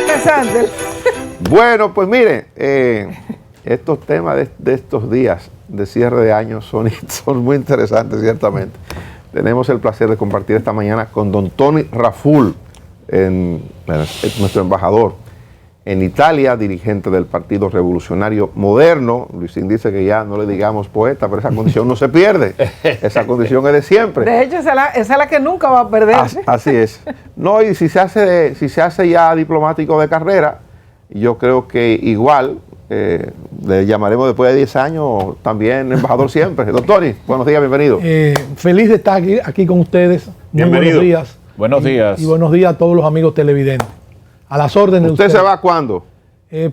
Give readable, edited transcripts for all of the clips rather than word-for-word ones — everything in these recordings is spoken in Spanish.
Casante. Bueno, pues mire, estos temas de estos días de cierre de año son muy interesantes, ciertamente. Tenemos el placer de compartir esta mañana con don Tony Raful, nuestro embajador en Italia, dirigente del Partido Revolucionario Moderno. Luisín dice que ya no le digamos poeta, pero esa condición no se pierde. Esa condición es de siempre. De hecho, esa es la que nunca va a perderse. Así es. No, y si se hace ya diplomático de carrera, yo creo que igual le llamaremos después de 10 años también embajador siempre. Don Tony, buenos días, bienvenido. Feliz de estar aquí con ustedes. Bienvenido. Buenos días. Buenos días. Y buenos días a todos los amigos televidentes. A las órdenes de ustedes. ¿Usted se va cuándo?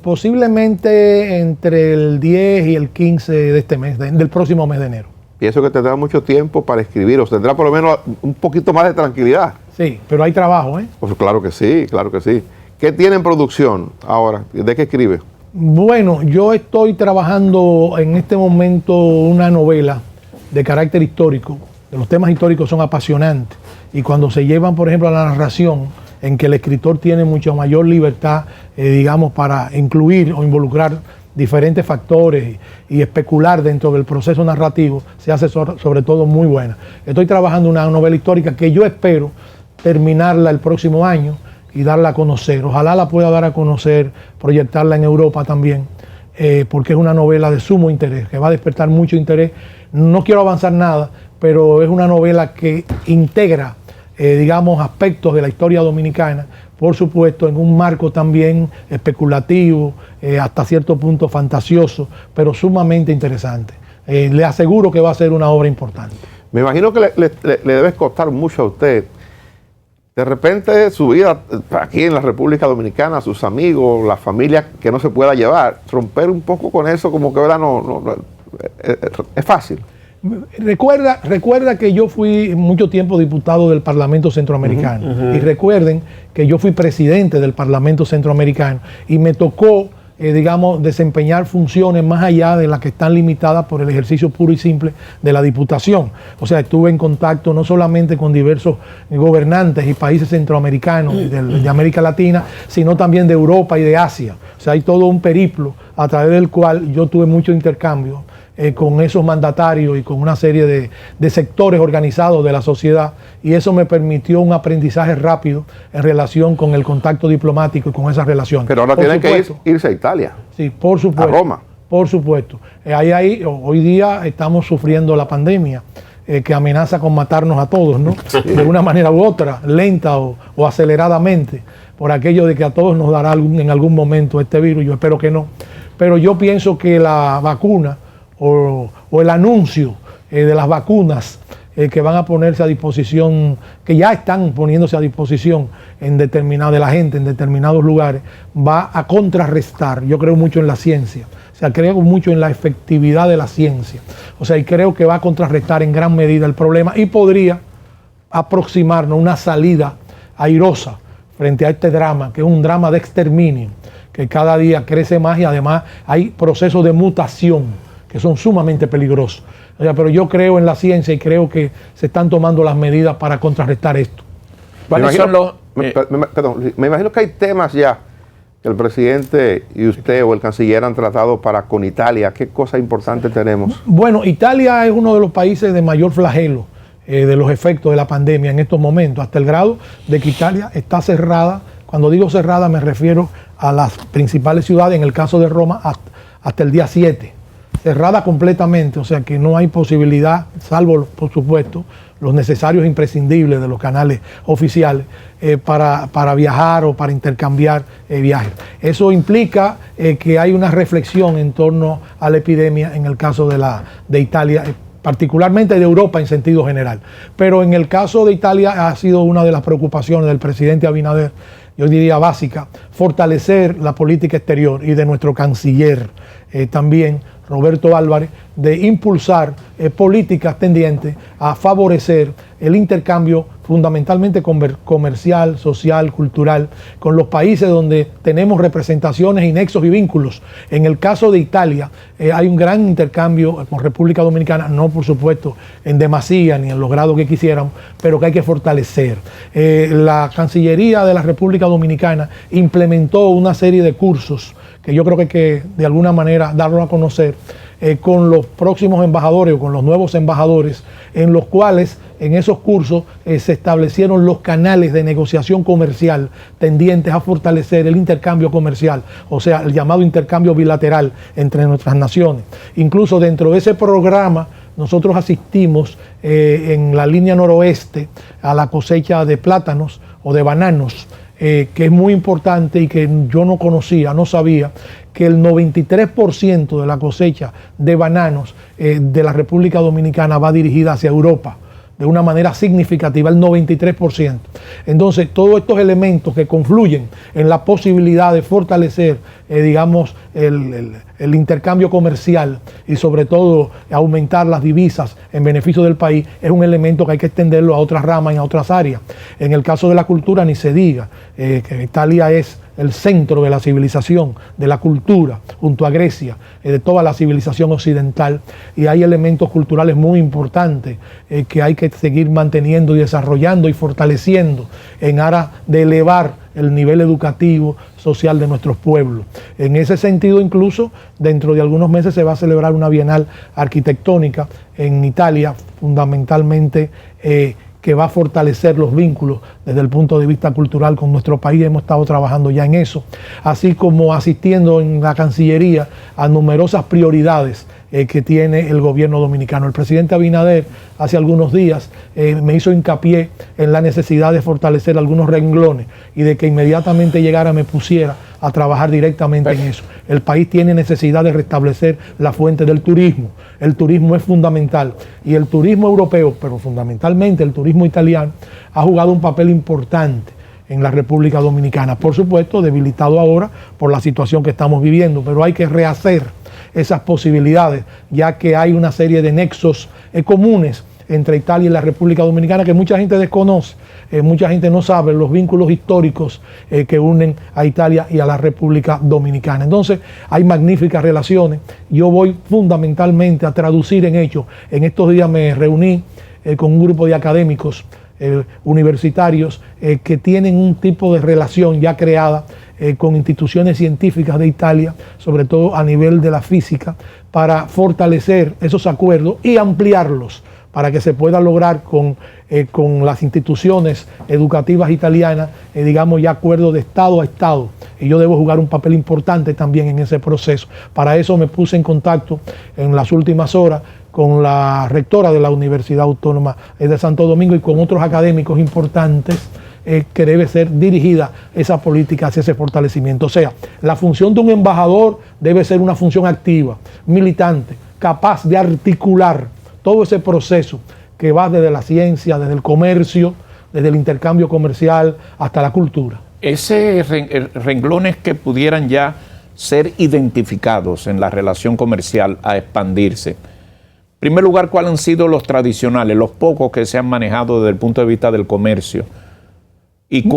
Posiblemente entre el 10 y el 15 de este mes, del próximo mes de enero. Pienso que tendrá mucho tiempo para escribir, o tendrá por lo menos un poquito más de tranquilidad. Sí, pero hay trabajo, ¿eh? Pues claro que sí, claro que sí. ¿Qué tiene en producción ahora? ¿De qué escribe? Bueno, yo estoy trabajando en este momento una novela de carácter histórico. Los temas históricos son apasionantes y cuando se llevan, por ejemplo, a la narración, en que el escritor tiene mucha mayor libertad, digamos, para incluir o involucrar diferentes factores y especular dentro del proceso narrativo, se hace sobre todo muy buena. Estoy trabajando una novela histórica que yo espero terminarla el próximo año y darla a conocer. Ojalá la pueda dar a conocer, proyectarla en Europa también, porque es una novela de sumo interés, que va a despertar mucho interés. No quiero avanzar nada, pero es una novela que integra digamos, aspectos de la historia dominicana, por supuesto, en un marco también especulativo, hasta cierto punto fantasioso, pero sumamente interesante. Le aseguro que va a ser una obra importante. Me imagino que le debe costar mucho a usted, de repente, su vida aquí en la República Dominicana, sus amigos, la familia que no se pueda llevar, romper un poco con eso, como que ahora no es fácil. Recuerda que yo fui mucho tiempo diputado del Parlamento Centroamericano y recuerden que yo fui presidente del Parlamento Centroamericano y me tocó, digamos, desempeñar funciones más allá de las que están limitadas por el ejercicio puro y simple de la diputación. O sea, estuve en contacto no solamente con diversos gobernantes y países centroamericanos de América Latina, sino también de Europa y de Asia. O sea, hay todo un periplo a través del cual yo tuve mucho intercambio con esos mandatarios y con una serie de sectores organizados de la sociedad, y eso me permitió un aprendizaje rápido en relación con el contacto diplomático y con esas relaciones. Pero ahora tienen que irse a Italia. Sí, por supuesto. A Roma. Por supuesto. Hoy día estamos sufriendo la pandemia que amenaza con matarnos a todos, ¿no? Sí. De una manera u otra, lenta o aceleradamente, por aquello de que a todos nos dará en algún momento este virus. Yo espero que no. Pero yo pienso que la vacuna o el anuncio de las vacunas que van a ponerse a disposición, que ya están poniéndose a disposición de la gente en determinados lugares, va a contrarrestar. Yo creo mucho en la ciencia, o sea, creo mucho en la efectividad de la ciencia, o sea, y creo que va a contrarrestar en gran medida el problema y podría aproximarnos una salida airosa frente a este drama, que es un drama de exterminio, que cada día crece más y además hay procesos de mutación que son sumamente peligrosos. O sea, pero yo creo en la ciencia y creo que se están tomando las medidas para contrarrestar esto. Me imagino que hay temas ya que el presidente y usted o el canciller han tratado con Italia. ¿Qué cosa importante tenemos? Bueno, Italia es uno de los países de mayor flagelo de los efectos de la pandemia en estos momentos, hasta el grado de que Italia está cerrada. Cuando digo cerrada me refiero a las principales ciudades, en el caso de Roma, hasta el día 7. Cerrada completamente, o sea que no hay posibilidad, salvo por supuesto los necesarios imprescindibles de los canales oficiales para viajar o para intercambiar viajes. Eso implica que hay una reflexión en torno a la epidemia en el caso de Italia, particularmente de Europa en sentido general. Pero en el caso de Italia ha sido una de las preocupaciones del presidente Abinader, yo diría básica, fortalecer la política exterior y de nuestro canciller también, Roberto Álvarez, de impulsar políticas tendientes a favorecer el intercambio fundamentalmente comercial, social, cultural, con los países donde tenemos representaciones y nexos y vínculos. En el caso de Italia, hay un gran intercambio con República Dominicana, no por supuesto en demasía ni en los grados que quisiéramos, pero que hay que fortalecer. La Cancillería de la República Dominicana implementó una serie de cursos que yo creo que hay que de alguna manera darlo a conocer con los próximos embajadores o con los nuevos embajadores, en los cuales en esos cursos se establecieron los canales de negociación comercial tendientes a fortalecer el intercambio comercial, o sea, el llamado intercambio bilateral entre nuestras naciones. Incluso dentro de ese programa nosotros asistimos en la línea noroeste a la cosecha de plátanos o de bananos, que es muy importante y que yo no conocía, no sabía, que el 93% de la cosecha de bananos de la República Dominicana va dirigida hacia Europa, de una manera significativa, el 93%. Entonces, todos estos elementos que confluyen en la posibilidad de fortalecer, digamos, el intercambio comercial y sobre todo aumentar las divisas en beneficio del país, es un elemento que hay que extenderlo a otras ramas y a otras áreas. En el caso de la cultura, ni se diga, que Italia es el centro de la civilización, de la cultura, junto a Grecia, de toda la civilización occidental, y hay elementos culturales muy importantes que hay que seguir manteniendo y desarrollando y fortaleciendo en aras de elevar el nivel educativo, social de nuestros pueblos. En ese sentido, incluso, dentro de algunos meses se va a celebrar una bienal arquitectónica en Italia, fundamentalmente que va a fortalecer los vínculos desde el punto de vista cultural con nuestro país. Hemos estado trabajando ya en eso, así como asistiendo en la Cancillería a numerosas prioridades que tiene el gobierno dominicano. El presidente Abinader hace algunos días me hizo hincapié en la necesidad de fortalecer algunos renglones y de que inmediatamente llegara me pusiera a trabajar directamente en eso. El país tiene necesidad de restablecer la fuente del turismo. El turismo es fundamental y el turismo europeo, pero fundamentalmente el turismo italiano, ha jugado un papel importante en la República Dominicana. Por supuesto, debilitado ahora por la situación que estamos viviendo, pero hay que rehacer esas posibilidades, ya que hay una serie de nexos comunes entre Italia y la República Dominicana que mucha gente desconoce, mucha gente no sabe los vínculos históricos que unen a Italia y a la República Dominicana. Entonces hay magníficas relaciones. Yo voy fundamentalmente a traducir en hechos. En estos días me reuní con un grupo de académicos universitarios que tienen un tipo de relación ya creada con instituciones científicas de Italia, sobre todo a nivel de la física, para fortalecer esos acuerdos y ampliarlos para que se pueda lograr con las instituciones educativas italianas, digamos ya acuerdos de Estado a Estado. Y yo debo jugar un papel importante también en ese proceso. Para eso me puse en contacto en las últimas horas con la rectora de la Universidad Autónoma de Santo Domingo y con otros académicos importantes que debe ser dirigida esa política hacia ese fortalecimiento. O sea, la función de un embajador debe ser una función activa, militante, capaz de articular todo ese proceso que va desde la ciencia, desde el comercio, desde el intercambio comercial hasta la cultura. Ese renglones que pudieran ya ser identificados en la relación comercial a expandirse. En primer lugar, ¿cuáles han sido los tradicionales, los pocos que se han manejado desde el punto de vista del comercio? ¿Y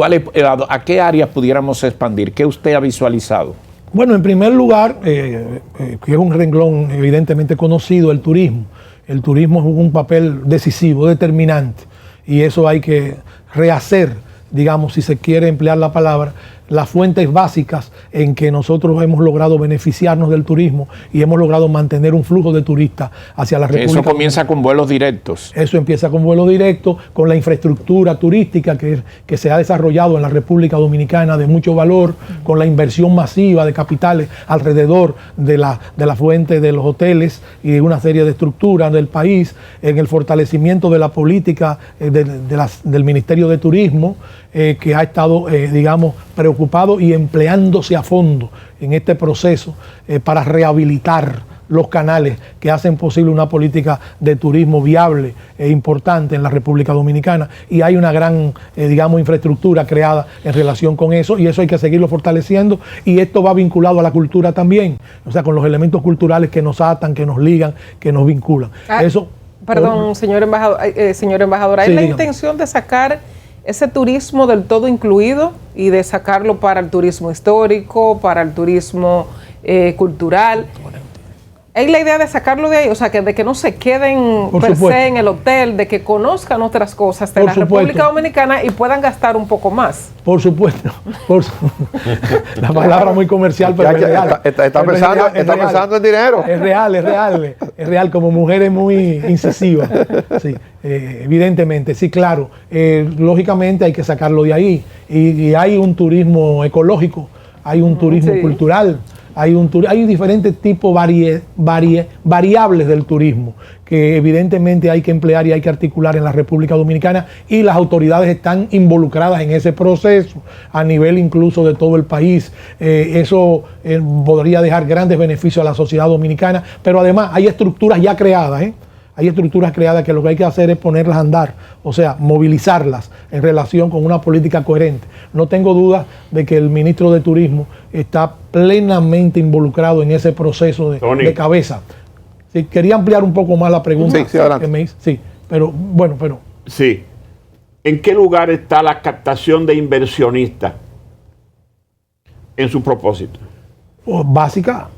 a qué áreas pudiéramos expandir? ¿Qué usted ha visualizado? Bueno, en primer lugar, que es un renglón evidentemente conocido, el turismo. El turismo juega un papel decisivo, determinante, y eso hay que rehacer, digamos, si se quiere emplear la palabra, las fuentes básicas en que nosotros hemos logrado beneficiarnos del turismo y hemos logrado mantener un flujo de turistas hacia la República. Eso comienza con vuelos directos. Eso empieza con vuelos directos, con la infraestructura turística que se ha desarrollado en la República Dominicana de mucho valor, con la inversión masiva de capitales alrededor de la fuente de los hoteles y de una serie de estructuras del país, en el fortalecimiento de la política del Ministerio de Turismo, que ha estado, digamos, preocupado y empleándose a fondo en este proceso para rehabilitar los canales que hacen posible una política de turismo viable e importante en la República Dominicana, y hay una gran, digamos, infraestructura creada en relación con eso, y eso hay que seguirlo fortaleciendo, y esto va vinculado a la cultura también, o sea, con los elementos culturales que nos atan, que nos ligan, que nos vinculan. Eso Perdón, señor embajador, ¿hay Sí, la dígame. intención de sacar ese turismo del todo incluido y de sacarlo para el turismo histórico, para el turismo cultural? ¿Hay la idea de sacarlo de ahí? O sea, que de que no se queden Por per supuesto. se en el hotel, de que conozcan otras cosas de Por la supuesto. República Dominicana y puedan gastar un poco más. Por supuesto. La palabra muy comercial, pero es real. Está Pero es pensando, real, es está real. pensando en dinero. Es real, como mujeres muy incisivas. Sí, evidentemente, sí, claro. Lógicamente hay que sacarlo de ahí. Y hay un turismo ecológico, hay un turismo Sí. cultural, hay diferentes tipos variables del turismo que evidentemente hay que emplear y hay que articular en la República Dominicana, y las autoridades están involucradas en ese proceso a nivel incluso de todo el país. Eso podría dejar grandes beneficios a la sociedad dominicana, pero además hay estructuras ya creadas, Hay estructuras creadas que lo que hay que hacer es ponerlas a andar, o sea, movilizarlas en relación con una política coherente. No tengo duda de que el ministro de Turismo está plenamente involucrado en ese proceso de cabeza. Sí, quería ampliar un poco más la pregunta. Sí, adelante. Que me hizo. Sí, pero bueno, pero Sí. ¿En qué lugar está la captación de inversionistas en su propósito? básica,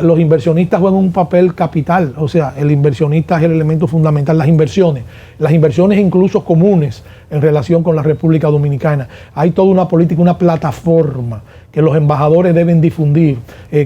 los inversionistas juegan un papel capital, o sea, el inversionista es el elemento fundamental, las inversiones incluso comunes en relación con la República Dominicana. Hay toda una política, una plataforma que los embajadores deben difundir.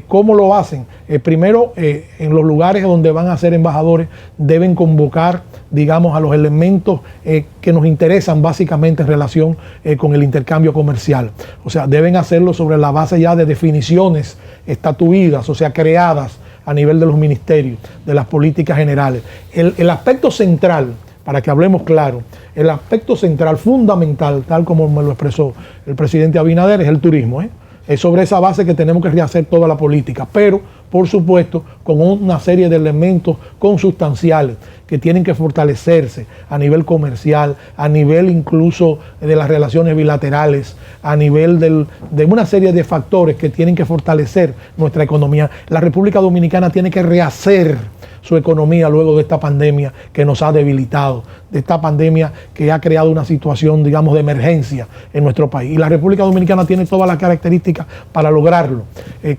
¿Cómo lo hacen? Primero, en los lugares donde van a ser embajadores, deben convocar, digamos, a los elementos que nos interesan básicamente en relación con el intercambio comercial. O sea, deben hacerlo sobre la base ya de definiciones estatuidas, o sea, creadas a nivel de los ministerios, de las políticas generales. El aspecto central, para que hablemos claro, el aspecto central, fundamental, tal como me lo expresó el presidente Abinader, es el turismo. Es sobre esa base que tenemos que rehacer toda la política, pero por supuesto con una serie de elementos consustanciales que tienen que fortalecerse a nivel comercial, a nivel incluso de las relaciones bilaterales, a nivel de una serie de factores que tienen que fortalecer nuestra economía. La República Dominicana tiene que rehacer su economía luego de esta pandemia que nos ha debilitado, de esta pandemia que ha creado una situación, digamos, de emergencia en nuestro país. Y la República Dominicana tiene todas las características para lograrlo.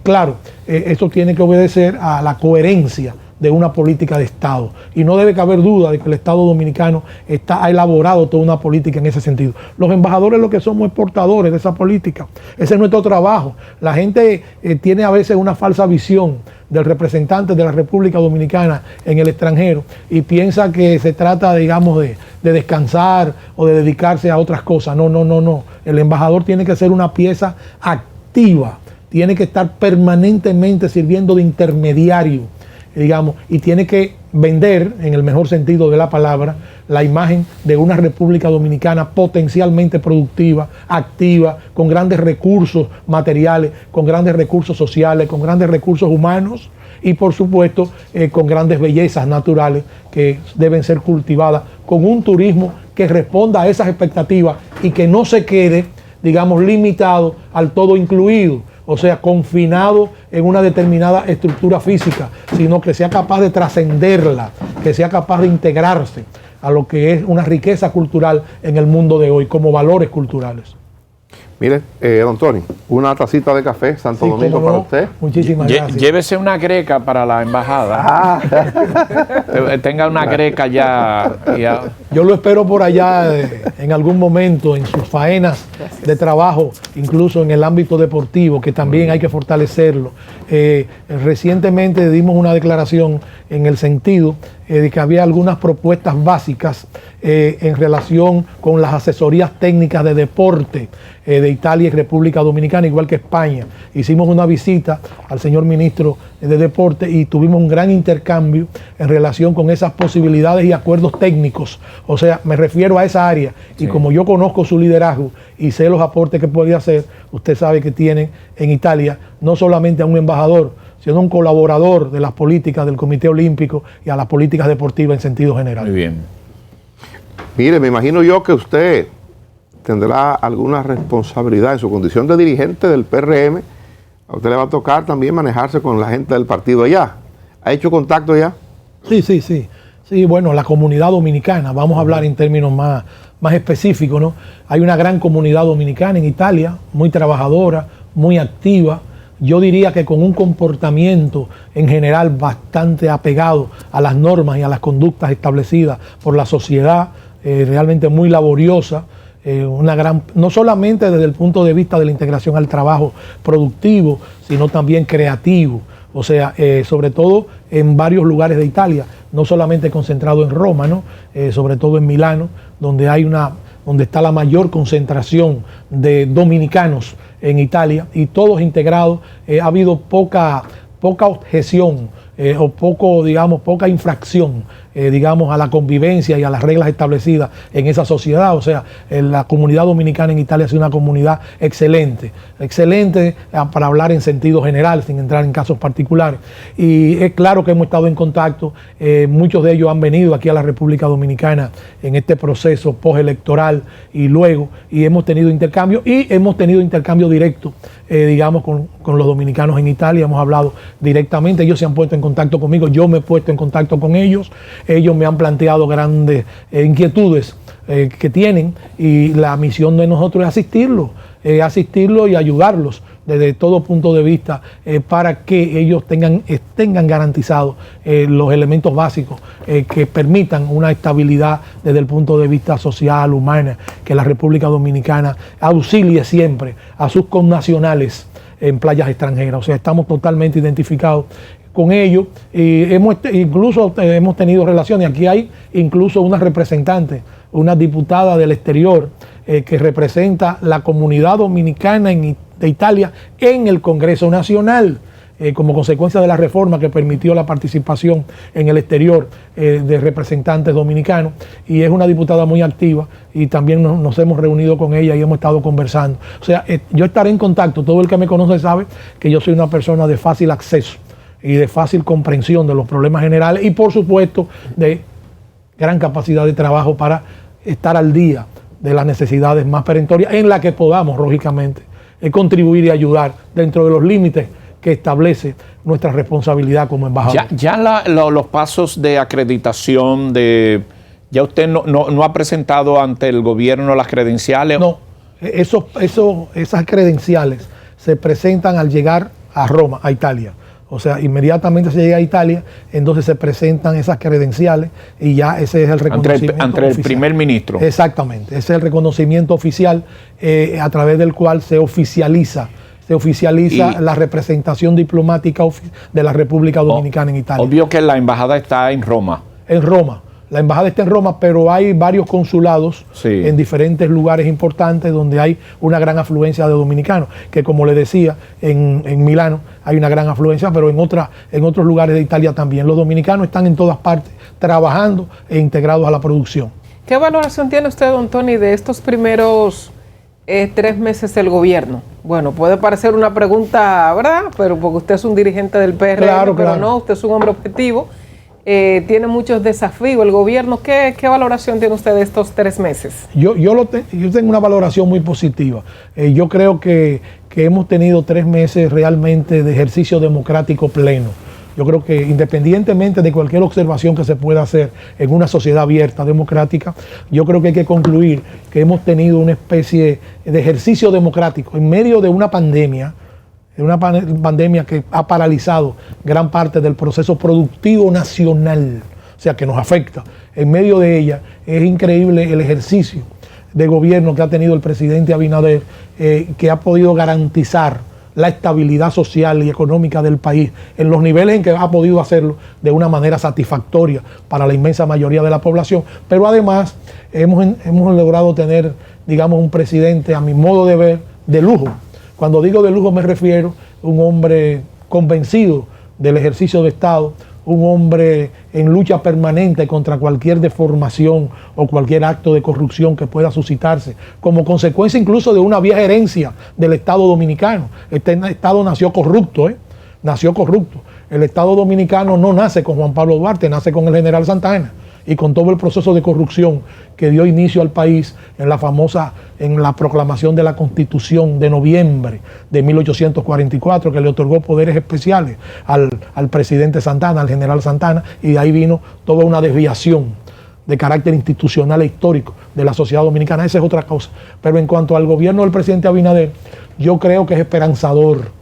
Claro, esto tiene que obedecer a la coherencia de una política de Estado. Y no debe caber duda de que el Estado dominicano ha elaborado toda una política en ese sentido. Los embajadores lo que somos es portadores de esa política. Ese es nuestro trabajo. La gente tiene a veces una falsa visión del representante de la República Dominicana en el extranjero y piensa que se trata, digamos, de descansar o de dedicarse a otras cosas. No. El embajador tiene que ser una pieza activa, tiene que estar permanentemente sirviendo de intermediario, digamos, y tiene que vender, en el mejor sentido de la palabra, la imagen de una República Dominicana potencialmente productiva, activa, con grandes recursos materiales, con grandes recursos sociales, con grandes recursos humanos y por supuesto con grandes bellezas naturales que deben ser cultivadas, con un turismo que responda a esas expectativas y que no se quede, digamos, limitado al todo incluido, o sea, confinado en una determinada estructura física, sino que sea capaz de trascenderla, que sea capaz de integrarse a lo que es una riqueza cultural en el mundo de hoy, como valores culturales. Mire, don Tony, una tacita de café Santo Sí, Domingo cómo para no. usted. Muchísimas gracias. Llévese una greca para la embajada. Tenga una greca ya. Yo lo espero por allá en algún momento, en sus faenas de trabajo, incluso en el ámbito deportivo, que también hay que fortalecerlo. Recientemente dimos una declaración en el sentido de que había algunas propuestas básicas en relación con las asesorías técnicas de deporte de Italia y República Dominicana, igual que España. Hicimos una visita al señor ministro de Deporte y tuvimos un gran intercambio en relación con esas posibilidades y acuerdos técnicos. O sea, me refiero a esa área. Y Sí. como yo conozco su liderazgo y sé los aportes que puede hacer, usted sabe que tienen en Italia no solamente a un embajador, sino un colaborador de las políticas del Comité Olímpico y a las políticas deportivas en sentido general. Muy bien. Mire, me imagino yo que usted tendrá alguna responsabilidad en su condición de dirigente del PRM. A usted le va a tocar también manejarse con la gente del partido allá. ¿Ha hecho contacto ya? Sí. Sí, bueno, la comunidad dominicana, vamos a hablar en términos más específicos, ¿no? Hay una gran comunidad dominicana en Italia, muy trabajadora, muy activa. Yo diría que con un comportamiento en general bastante apegado a las normas y a las conductas establecidas por la sociedad, realmente muy laboriosa, no solamente desde el punto de vista de la integración al trabajo productivo, sino también creativo. O sea, sobre todo en varios lugares de Italia, no solamente concentrado en Roma, ¿no? Sobre todo en Milano, donde está la mayor concentración de dominicanos en Italia, y todos integrados. Ha habido poca objeción o poca infracción, a la convivencia y a las reglas establecidas en esa sociedad. O sea, la comunidad dominicana en Italia es una comunidad excelente para hablar en sentido general, sin entrar en casos particulares. Y es claro que hemos estado en contacto, muchos de ellos han venido aquí a la República Dominicana en este proceso postelectoral y hemos tenido intercambio directo, con los dominicanos en Italia. Hemos hablado directamente, ellos se han puesto en contacto conmigo, yo me he puesto en contacto con ellos. Ellos me han planteado grandes inquietudes que tienen, y la misión de nosotros es asistirlos y ayudarlos desde todo punto de vista, para que ellos tengan garantizados los elementos básicos que permitan una estabilidad desde el punto de vista social, humana, que la República Dominicana auxilie siempre a sus connacionales en playas extranjeras. O sea, estamos totalmente identificados con ellos, y incluso hemos tenido relaciones. Aquí hay incluso una representante, una diputada del exterior, que representa la comunidad dominicana de Italia en el Congreso Nacional, como consecuencia de la reforma que permitió la participación en el exterior de representantes dominicanos, y es una diputada muy activa, y también nos hemos reunido con ella y hemos estado conversando. O sea, yo estaré en contacto. Todo el que me conoce sabe que yo soy una persona de fácil acceso y de fácil comprensión de los problemas generales, y por supuesto de gran capacidad de trabajo para estar al día de las necesidades más perentorias, en las que podamos, lógicamente, contribuir y ayudar dentro de los límites que establece nuestra responsabilidad como embajador. Los pasos de acreditación, ya usted no ha presentado ante el gobierno las credenciales. No, esas credenciales se presentan al llegar a Roma, a Italia. O sea, inmediatamente se llega a Italia, entonces se presentan esas credenciales, y ya ese es el reconocimiento ante el primer ministro. Exactamente, ese es el reconocimiento oficial, a través del cual se oficializa la representación diplomática de la República Dominicana en Italia. Obvio que la embajada está en Roma. En Roma. La embajada está en Roma, pero hay varios consulados en diferentes lugares importantes donde hay una gran afluencia de dominicanos, que, como le decía, en Milano hay una gran afluencia, pero en otros lugares de Italia también. Los dominicanos están en todas partes trabajando e integrados a la producción. ¿Qué valoración tiene usted, don Tony, de estos primeros 3 meses del gobierno? Bueno, puede parecer una pregunta, ¿verdad? Pero porque usted es un dirigente del PRM, pero no, usted es un hombre objetivo. Tiene muchos desafíos el gobierno. ¿Qué valoración tiene usted de estos 3 meses? Yo tengo una valoración muy positiva. Yo creo que hemos tenido 3 meses realmente de ejercicio democrático pleno. Yo creo que, independientemente de cualquier observación que se pueda hacer en una sociedad abierta, democrática, yo creo que hay que concluir que hemos tenido una especie de ejercicio democrático en medio de una pandemia, que ha paralizado gran parte del proceso productivo nacional, o sea, que nos afecta. En medio de ella es increíble el ejercicio de gobierno que ha tenido el presidente Abinader, que ha podido garantizar la estabilidad social y económica del país en los niveles en que ha podido hacerlo de una manera satisfactoria para la inmensa mayoría de la población. Pero además hemos logrado tener, un presidente, a mi modo de ver, de lujo. Cuando digo de lujo me refiero a un hombre convencido del ejercicio de Estado, un hombre en lucha permanente contra cualquier deformación o cualquier acto de corrupción que pueda suscitarse, como consecuencia incluso de una vieja herencia del Estado dominicano. Este Estado nació corrupto, nació corrupto. El Estado dominicano no nace con Juan Pablo Duarte, nace con el general Santa Anna. y con todo el proceso de corrupción que dio inicio al país en la proclamación de la Constitución de noviembre de 1844, que le otorgó poderes especiales al presidente Santana, al general Santana, y de ahí vino toda una desviación de carácter institucional e histórico de la sociedad dominicana. Esa es otra cosa. Pero en cuanto al gobierno del presidente Abinader, yo creo que es esperanzador.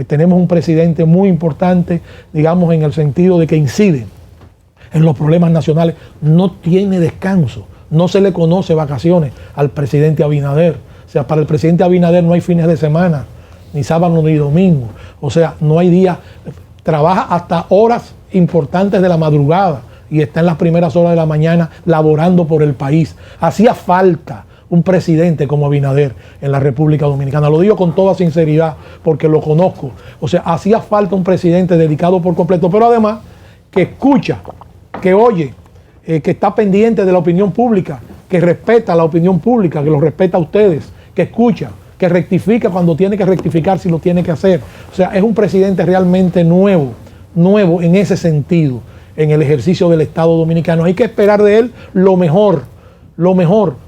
Tenemos un presidente muy importante, digamos, en el sentido de que incide en los problemas nacionales. No tiene descanso, no se le conoce vacaciones al presidente Abinader. O sea, para el presidente Abinader no hay fines de semana, ni sábado ni domingo. O sea, no hay día. Trabaja hasta horas importantes de la madrugada y está en las primeras horas de la mañana laborando por el país. Hacía falta un presidente como Abinader en la República Dominicana. Lo digo con toda sinceridad porque lo conozco. O sea, hacía falta un presidente dedicado por completo, pero además que escucha, que oye, que está pendiente de la opinión pública, que respeta la opinión pública, que lo respeta a ustedes, que escucha, que rectifica cuando tiene que rectificar si lo tiene que hacer. O sea, es un presidente realmente nuevo en ese sentido, en el ejercicio del Estado dominicano. Hay que esperar de él lo mejor,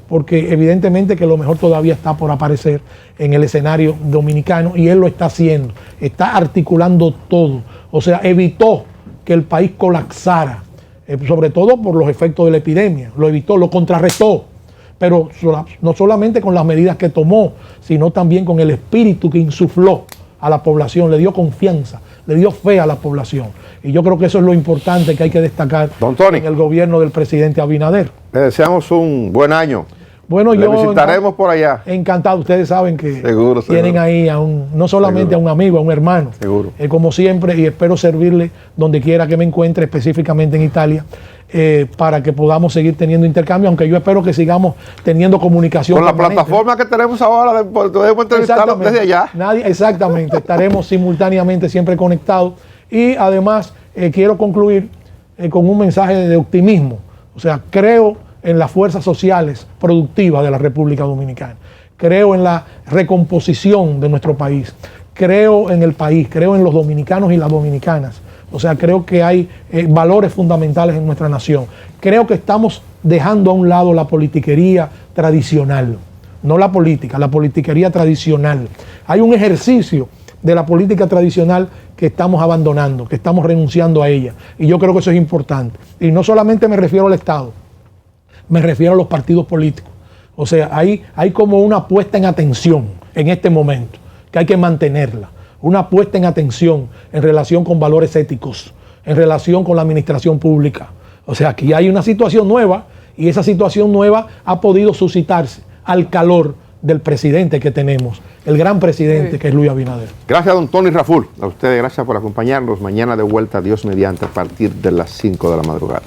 porque evidentemente que lo mejor todavía está por aparecer en el escenario dominicano y él lo está haciendo, está articulando todo. O sea, evitó que el país colapsara, sobre todo por los efectos de la epidemia, lo evitó, lo contrarrestó, pero no solamente con las medidas que tomó, sino también con el espíritu que insufló a la población, le dio confianza, le dio fe a la población. Y yo creo que eso es lo importante que hay que destacar en el gobierno del presidente Abinader. Le deseamos un buen año. Bueno, le visitaremos por allá. Encantado. Ustedes saben que seguro. Tienen ahí no solamente a un amigo, a un hermano. Seguro. Como siempre, y espero servirle donde quiera que me encuentre, específicamente en Italia, para que podamos seguir teniendo intercambio, aunque yo espero que sigamos teniendo comunicación. Con la plataforma que tenemos ahora, podemos entrevistarlo desde allá. Exactamente. Estaremos simultáneamente siempre conectados. Y además, quiero concluir con un mensaje de optimismo. O sea, creo en las fuerzas sociales productivas de la República Dominicana. Creo en la recomposición de nuestro país. Creo en el país, creo en los dominicanos y las dominicanas. O sea, creo que hay valores fundamentales en nuestra nación. Creo que estamos dejando a un lado la politiquería tradicional. No la política, la politiquería tradicional. Hay un ejercicio de la política tradicional que estamos abandonando, que estamos renunciando a ella. Y yo creo que eso es importante. Y no solamente me refiero al Estado, me refiero a los partidos políticos. O sea, hay como una puesta en atención en este momento, que hay que mantenerla. Una puesta en atención en relación con valores éticos, en relación con la administración pública. O sea, aquí hay una situación nueva y esa situación nueva ha podido suscitarse al calor del presidente que tenemos, el gran presidente que es Luis Abinader. Gracias, don Tony Raful. A ustedes, gracias por acompañarnos. Mañana de vuelta, Dios mediante, a partir de las 5 de la madrugada.